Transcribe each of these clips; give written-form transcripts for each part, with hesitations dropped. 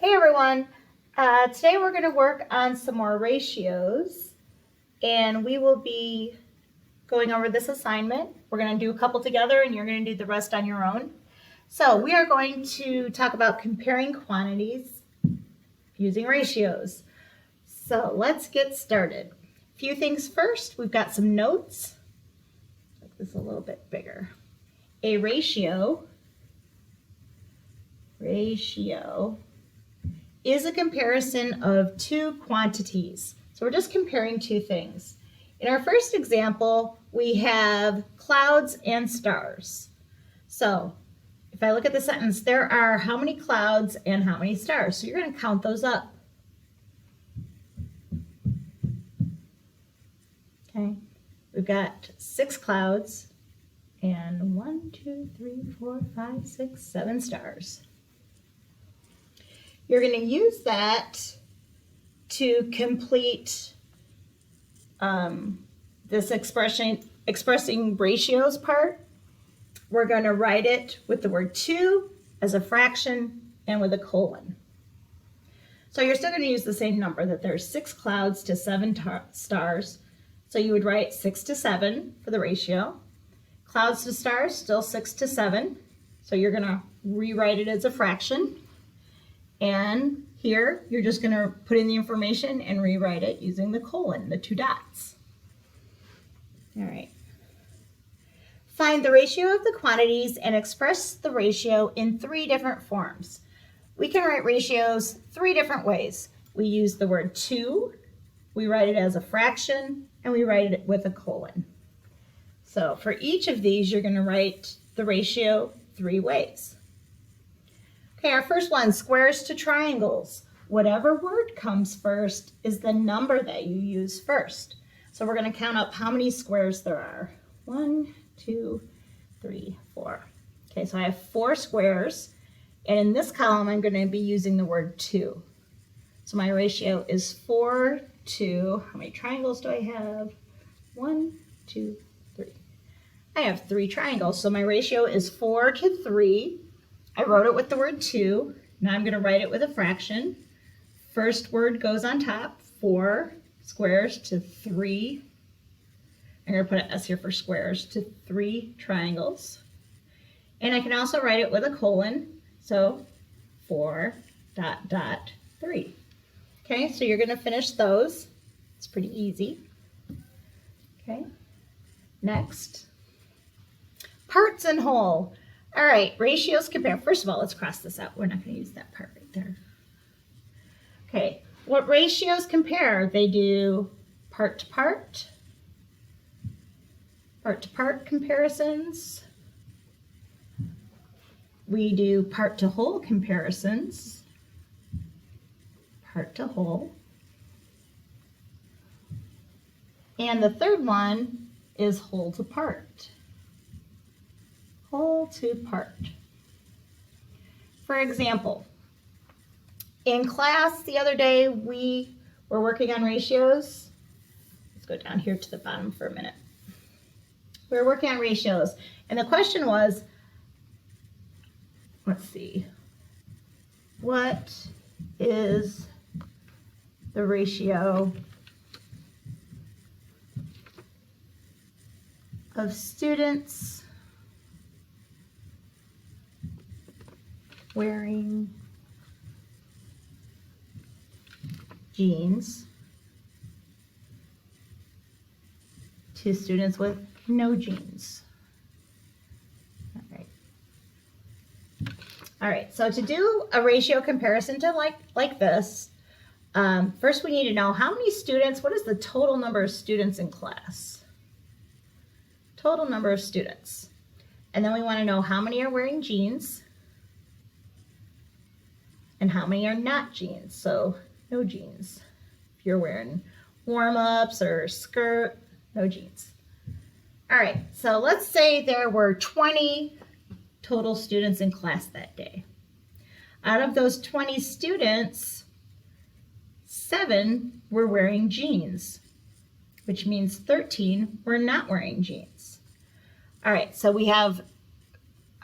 Hey everyone, today we're going to work on some more ratios and we will be going over this assignment. We're going to do a couple together and you're going to do the rest on your own. So we are going to talk about comparing quantities using ratios. So let's get started. A few things first, we've got some notes. Make this a little bit bigger. A ratio is a comparison of two quantities. So we're just comparing two things. In our first example, we have clouds and stars. So if I look at the sentence, there are how many clouds and how many stars? So you're going to count those up. Okay, we've got 6 clouds and 1, 2, 3, 4, 5, 6, 7 stars. You're going to use that to complete this expressing ratios part. We're going to write it with the word 2 as a fraction and with a colon. So you're still going to use the same number, that there's 6 clouds to 7 stars. So you would write 6 to 7 for the ratio. Clouds to stars, still 6 to 7. So you're going to rewrite it as a fraction. And here, you're just going to put in the information and rewrite it using the colon, the 2 dots. All right. Find the ratio of the quantities and express the ratio in 3 different forms. We can write ratios 3 different ways. We use the word 2, we write it as a fraction, and we write it with a colon. So for each of these, you're going to write the ratio 3 ways. Okay, our first one, squares to triangles. Whatever word comes first is the number that you use first. So we're going to count up how many squares there are. 1, 2, 3, 4. Okay, so I have 4 squares. And in this column, I'm going to be using the word 2. So my ratio is 4 to, how many triangles do I have? 1, 2, 3. I have 3 triangles, so my ratio is 4 to 3. I wrote it with the word 2. Now I'm going to write it with a fraction. First word goes on top, 4 squares to 3. I'm going to put an S here for squares, to 3 triangles. And I can also write it with a colon, so 4 dot dot 3. Okay, so you're going to finish those. It's pretty easy. Okay, next. Parts and whole. All right, ratios compare. First of all, let's cross this out. We're not going to use that part right there. Okay, what ratios compare? They do part-to-part comparisons. We do part-to-whole comparisons, part-to-whole. And the third one is whole-to-part. Whole to part. For example, in class the other day we were working on ratios. Let's go down here to the bottom for a minute. We were working on ratios and the question was, let's see, what is the ratio of students wearing jeans to students with no jeans? All right, so to do a ratio comparison to like this, first we need to know how many students, what is the total number of students in class? Total number of students. And then we want to know how many are wearing jeans and how many are not jeans, so no jeans. If you're wearing warm-ups or skirt, no jeans. All right, so let's say there were 20 total students in class that day. Out of those 20 students, 7 were wearing jeans, which means 13 were not wearing jeans. All right, so we have,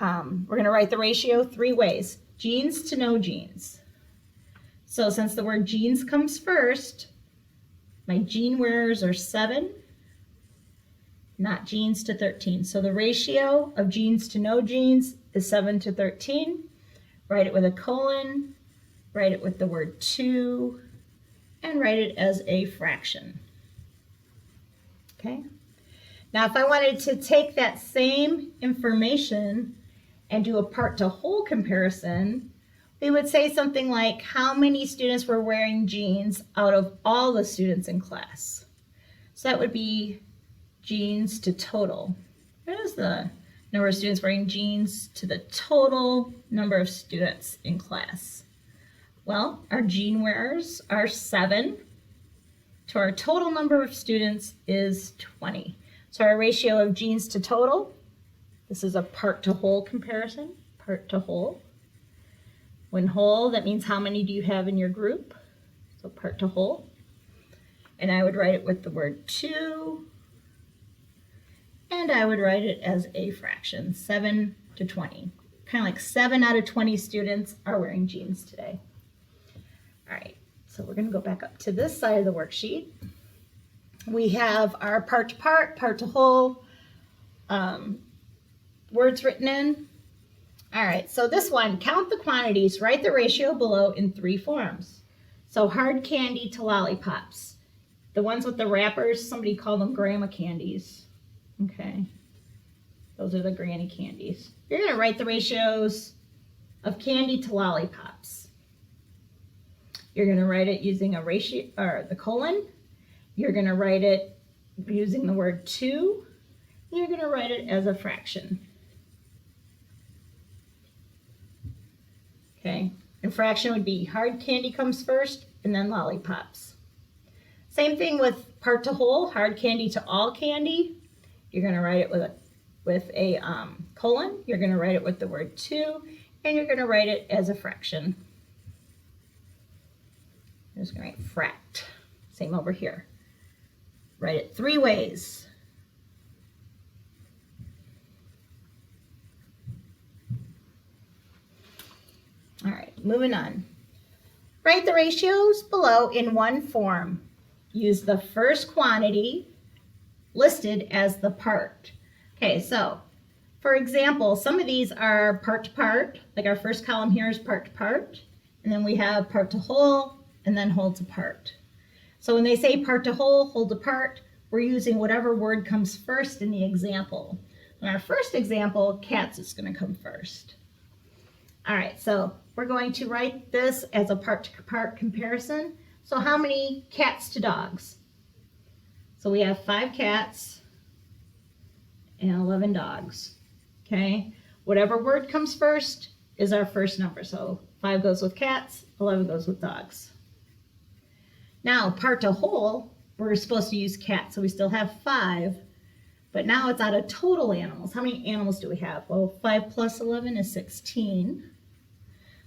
we're going to write the ratio 3 ways. Jeans to no jeans. So since the word jeans comes first, my jean wearers are 7, not jeans to 13. So the ratio of jeans to no jeans is 7 to 13. Write it with a colon, write it with the word 2, and write it as a fraction. Okay? Now if I wanted to take that same information and do a part to whole comparison, we would say something like how many students were wearing jeans out of all the students in class. So that would be jeans to total. What is the number of students wearing jeans to the total number of students in class? Well, our jean wearers are 7 to our total number of students is 20. So our ratio of jeans to total, this is a part to whole comparison, part to whole. When whole, that means how many do you have in your group? So part to whole. And I would write it with the word 2. And I would write it as a fraction, 7 to 20. Kind of like 7 out of 20 students are wearing jeans today. All right, so we're going to go back up to this side of the worksheet. We have our part to part, part to whole, words written in. All right, so this one, count the quantities, write the ratio below in 3 forms. So hard candy to lollipops. The ones with the wrappers, somebody called them grandma candies. Okay, those are the granny candies. You're going to write the ratios of candy to lollipops. You're going to write it using a ratio, or the colon. You're going to write it using the word 2. You're going to write it as a fraction. Okay, and fraction would be hard candy comes first and then lollipops. Same thing with part to whole, hard candy to all candy. You're going to write it with a colon. You're going to write it with the word 2, and you're going to write it as a fraction. I'm just going to write fract. Same over here. Write it 3 ways. All right, moving on. Write the ratios below in 1 form. Use the first quantity listed as the part. Okay, so for example, some of these are part to part, like our first column here is part to part, and then we have part to whole, and then whole to part. So when they say part to whole to part, we're using whatever word comes first in the example. In our first example, cats is going to come first. All right, so we're going to write this as a part to part comparison. So how many cats to dogs? So we have 5 cats and 11 dogs. Okay, whatever word comes first is our first number. So 5 goes with cats, 11 goes with dogs. Now part to whole, we're supposed to use cats, so we still have 5, but now it's out of total animals. How many animals do we have? Well, 5 plus 11 is 16.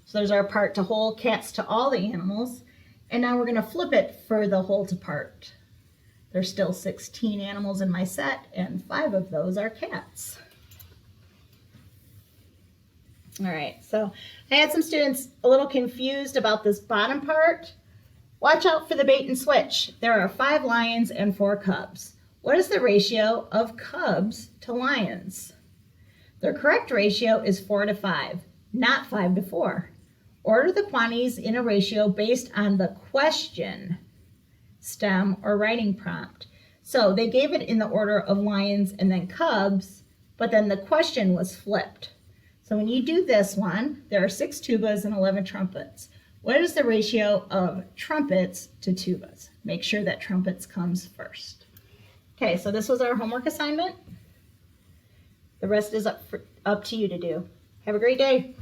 So there's our part to whole, cats to all the animals. And now we're going to flip it for the whole to part. There's still 16 animals in my set, and 5 of those are cats. All right, so I had some students a little confused about this bottom part. Watch out for the bait and switch. There are 5 lions and 4 cubs. What is the ratio of cubs to lions? The correct ratio is 4 to 5, not 5 to 4. Order the quantities in a ratio based on the question, stem, or writing prompt. So they gave it in the order of lions and then cubs, but then the question was flipped. So when you do this one, there are 6 tubas and 11 trumpets. What is the ratio of trumpets to tubas? Make sure that trumpets comes first. Okay, so this was our homework assignment. The rest is up to you to do. Have a great day.